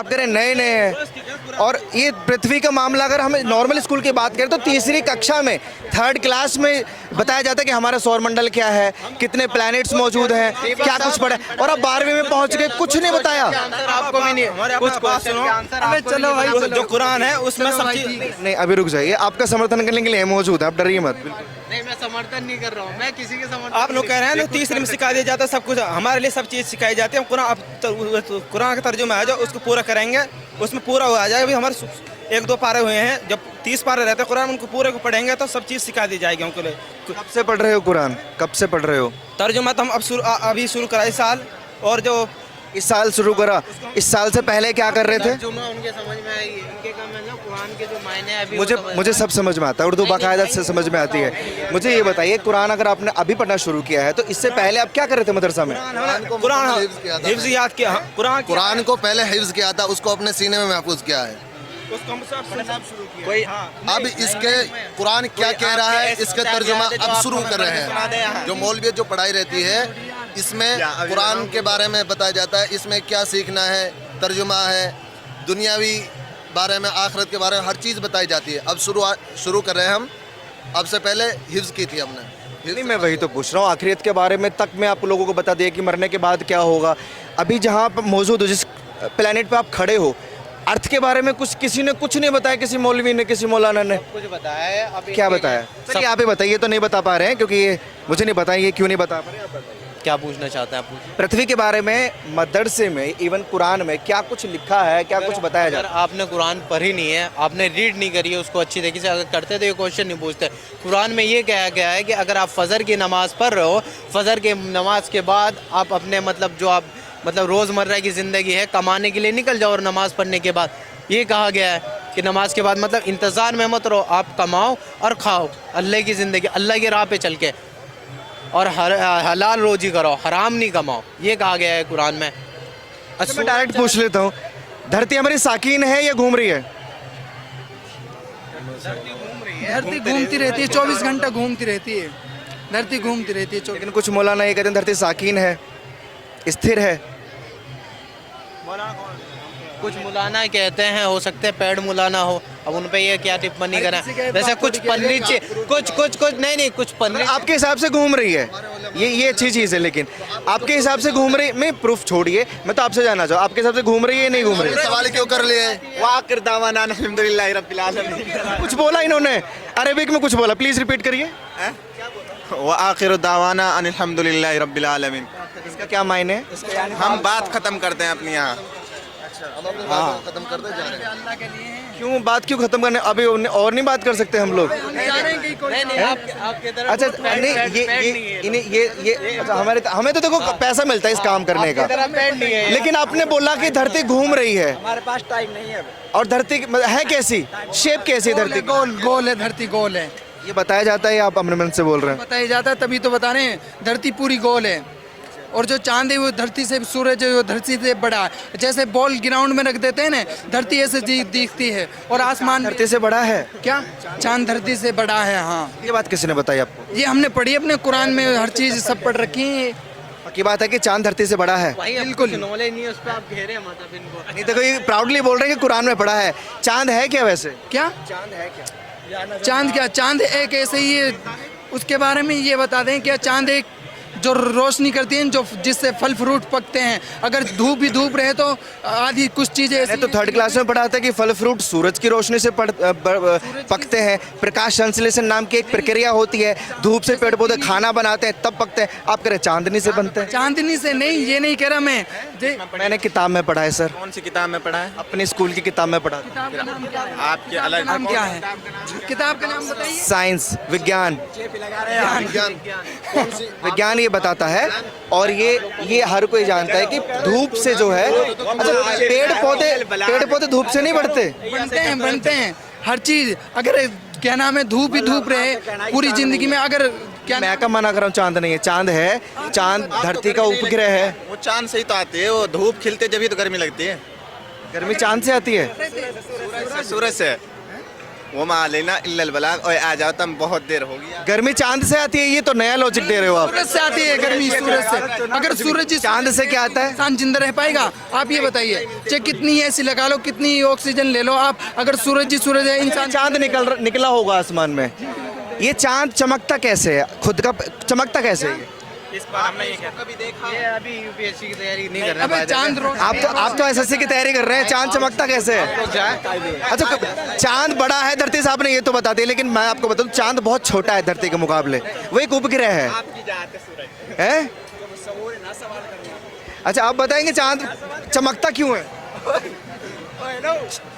आप कह रहे हैं नए नए हैं, और ये पृथ्वी का मामला अगर हम नॉर्मल स्कूल की बात करें तो तीसरी कक्षा में, थर्ड क्लास में बताया जाता है कि हमारा सौरमंडल क्या है, कितने प्लैनेट्स मौजूद हैं, क्या कुछ पढ़ा है, और अब 12वीं में पहुंच गए, कुछ नहीं बताया। आपको भी नहीं कुछ बात सुनो, चलो भाई, जो कुरान है उसमें सब चीज नहीं अभी रुक जाइए, आपका समर्थन करने के लिए मौजूद है, आप डरिए मत। नहीं, मैं समर्थन नहीं कर रहा हूँ, मैं किसी के समर्थन। आप लोग कह रहे हैं ना तीसरे में सिखा दिया जाता है सब कुछ, हमारे लिए सब चीज़ सिखाई जाती है। कुरान कुरान का तर्जुमा है जो उसको पूरा करेंगे, उसमें पूरा हो जाएगा। अभी हमारे 1-2 पारे हुए हैं, जब 30 पारे रहते हैं कुरान, उनको पूरे को पढ़ेंगे तो सब चीज़ सिखा दी जाएगी उनको लिए। कब से पढ़ रहे हो कुरान, कब से पढ़ रहे हो? तर्जुमा तो हम अभी शुरू करा इस साल, और जो इस साल शुरू करा, इस साल से पहले क्या कर रहे थे? तर्जुमा उनके समझ में आई, इनके का मतलब कुरान के जो मायने हैं अभी मुझे सब समझ में आता है, उर्दू बाकायदा से समझ में आती है। मुझे ये बताइए, कुरान अगर आपने अभी पढ़ना शुरू किया है तो इससे पहले आप क्या कर रहे थे मदरसा में? कुरान हिफ्ज़ याद किया, कुरान को पहले हिफ्ज किया था, उसको अपने सीने में महफूज किया है। कोई अब इसके कुरान क्या कह रहा है, इसके तर्जुमा अब शुरू कर रहे हैं। जो मौलवी जो पढ़ाई रहती है इसमें कुरान के बारे में बताया जाता है, इसमें क्या सीखना है, तर्जुमा है, दुनियावी बारे में, आखिरत के बारे में हर चीज़ बताई जाती है। अब शुरू कर रहे हैं हम, अब से पहले हिफ्ज की थी हमने। नहीं, मैं वही तो पूछ रहा हूँ, आखिरत के बारे में तक मैं आप लोगों को बता दिया कि मरने के बाद क्या होगा। अभी जहाँ आप मौजूद हो, जिस प्लेनेट पे आप खड़े हो, अर्थ के बारे में किसी ने कुछ नहीं बताया, किसी मौलवी ने, किसी मौलाना ने कुछ बताया है। अभी क्या बताया? चलिए आप ही बताइए, तो नहीं बता पा रहे हैं क्योंकि ये मुझे नहीं पता ये क्यों नहीं बता पा रहे हैं, आप बताइए। क्या पूछना चाहते हैं आप? पृथ्वी के बारे में मदरसे में, इवन कुरान में क्या कुछ लिखा है, क्या कुछ बताया अगर जाता है? आपने कुरान पढ़ी नहीं है, आपने रीड नहीं करी है उसको अच्छी तरीके से, अगर करते तो ये क्वेश्चन नहीं पूछते। कुरान में ये कहा गया है कि अगर आप फजर की नमाज़ पढ़ रहे हो, फजर की नमाज के बाद आप अपने जो आप रोज़मर्रा की ज़िंदगी है, कमाने के लिए निकल जाओ, और नमाज़ पढ़ने के बाद ये कहा गया है कि नमाज के बाद इंतज़ार में मत रहो, आप कमाओ और खाओ, अल्लाह की ज़िंदगी, अल्लाह की राह पे चल के, और हलाल रोजी करो, हराम नहीं कमाओ, ये कहा गया है कुरान में। मैं डायरेक्ट पूछ लेता हूँ, धरती हमारी साकीन है या घूम रही है? धरती घूमती रहती है, 24 घंटा घूमती रहती है, धरती घूमती रहती है। लेकिन कुछ मौलाना ये कहते हैं धरती साकीन है, स्थिर है। कुछ मुलाना कहते हैं, हो सकते हैं पेड़ मुलाना हो, अब उन पे ये क्या टिप्पणी करें। वैसे कुछ पन्नी कुछ नहीं कुछ पन्नी आपके हिसाब से घूम रही है, ये अच्छी चीज़ है, लेकिन आपके हिसाब से घूम रही, मैं प्रूफ छोड़िए, मैं तो आपसे जानना चाहूँ आपके हिसाब से घूम रही है नहीं घूम रही? सवाल क्यों कर लिए? वाक़िर दावाना अल्हम्दुलिल्लाहि रब्बिल आलमीन। कुछ बोला इन्होंने, अरबिक में कुछ बोला, प्लीज रिपीट करिए। वाक़िर दावाना अल्हम्दुलिल्लाहि रब्बिल आलमीन। इसका क्या मायने है? हम बात खत्म करते हैं अपनी यहाँ। खत्म कर दे जा रहे हैं। क्यों बात क्यों खत्म करने, अभी और नहीं बात कर सकते हम लोग? अच्छा नहीं, ये अच्छा, हमें तो देखो पैसा मिलता है इस काम करने का, लेकिन आपने बोला कि धरती घूम रही है, हमारे पास टाइम नहीं है। और धरती है कैसी, शेप कैसी धरती? गोल है, धरती गोल है, ये बताया जाता है, आप अपने मन से बोल रहे हैं? बताया जाता है, तभी तो बता रहे हैं, धरती पूरी गोल है, और जो चांद है वो धरती से, सूरज है वो धरती से बड़ा है। जैसे बॉल ग्राउंड में रख देते हैं ना, धरती ऐसे दिखती है, और आसमान धरती से बड़ा है क्या? चांद धरती से बड़ा है। हाँ, ये बात किसने बताई आपको? ये हमने पढ़ी अपने कुरान में, हर चीज़ सब पढ़ रखी है। की बात है कि चांद धरती से बड़ा है, बिल्कुल नॉलेज नहीं है उस पर, आप घेरे मतलब इनको। नहीं देखो, ये प्राउडली बोल रहे हैं कि कुरान में पढ़ा है। चांद है क्या वैसे? क्या चांद है क्या? चांद क्या? चांद एक ऐसे ही है, उसके बारे में ये बता दें क्या? चांद एक जो रोशनी करती है, जो जिससे फल फ्रूट पकते हैं। अगर धूप भी धूप रहे तो आधी कुछ चीजें ऐसी तो थर्ड क्लास में पढ़ा था कि फल फ्रूट सूरज की रोशनी से पकते हैं। प्रकाश संश्लेषण नाम की एक प्रक्रिया होती है, धूप से पेड़ पौधे खाना बनाते हैं तब पकते हैं। आप कह रहे चांदनी से बनते हैं? चांदनी से नहीं, ये नहीं कह रहा मैं। मैंने किताब में पढ़ा है सर। कौन सी किताब में पढ़ा है? अपनी स्कूल की किताब में पढ़ा। किताब का नाम क्या है? आपके अलग नाम क्या है? किताब का नाम बताइए। साइंस, विज्ञान। विज्ञान ये बताता है, और ये हर कोई जानता है कि धूप से जो है, अच्छा पेड़ पौधे धूप से नहीं बढ़ते? बनते हैं हर चीज। अगर क्या नाम है, धूप ही धूप रहे पूरी जिंदगी में, अगर क्या मैं क्या मना कर रहा हूँ? चांद नहीं है, चांद है, चांद धरती का उपग्रह है। वो चांद से ही तो आती है, वो धूप खिलते जब ही तो गर्मी लगती है। गर्मी चांद से आती है? सूरज से। वो मालेना इल्लल बलाग और आ जाओ तुम बहुत देर हो गई। गर्मी चांद से आती है, ये तो नया लॉजिक दे रहे हो आप। सूरज से आती है गर्मी, सूरज से। अगर सूरज जी चांद से क्या आता है? इंसान जिंदा रह पाएगा? आप ये बताइए, चाहे कितनी एसी लगा लो, कितनी ऑक्सीजन ले लो आप, अगर सूरज है, इंसान चांद निकला होगा आसमान में, ये चांद चमकता कैसे है? खुद का चमकता कैसे है? इस बार हमने ये क्या ये अभी यूपीएससी की तैयारी नहीं कर अबे चांद आप तो एसएससी की तैयारी कर रहे हैं, चांद चमकता कैसे है? अच्छा, चांद बड़ा है धरती से, आपने ये तो बता दिया, लेकिन मैं आपको बताऊं चांद बहुत छोटा है धरती के मुकाबले, वो एक उपग्रह है। अच्छा, आप बताएंगे चांद चमकता क्यों है?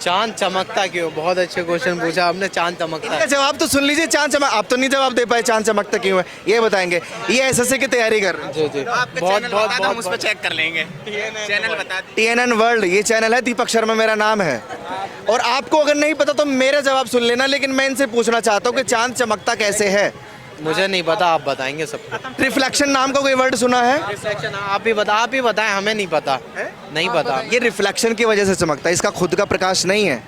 चांद चमकता क्यों? बहुत अच्छे क्वेश्चन पूछा आपने। चांद चमकता इनका है। जवाब तो सुन लीजिए, चांद चमक, आप तो नहीं जवाब दे पाए चांद चमकता क्यों है, ये बताएंगे। ये एसएससी की तैयारी कर रहे हैं। जी जी, बहुत बहुत हम उस पर बहुत चेक कर लेंगे। चैनल बता दी। TNN वर्ल्ड ये चैनल है, दीपक शर्मा मेरा नाम है। और आपको अगर नहीं पता तो मेरा जवाब सुन लेना, लेकिन मैं इनसे पूछना चाहता हूँ कि चांद चमकता कैसे है? मुझे नहीं पता, आप बताएंगे सबको। रिफ्लेक्शन नाम का कोई वर्ड सुना है? रिफ्लेक्शन आप ही बताएं, हमें नहीं पता। नहीं पता। ये रिफ्लेक्शन की वजह से चमकता है, इसका खुद का प्रकाश नहीं है।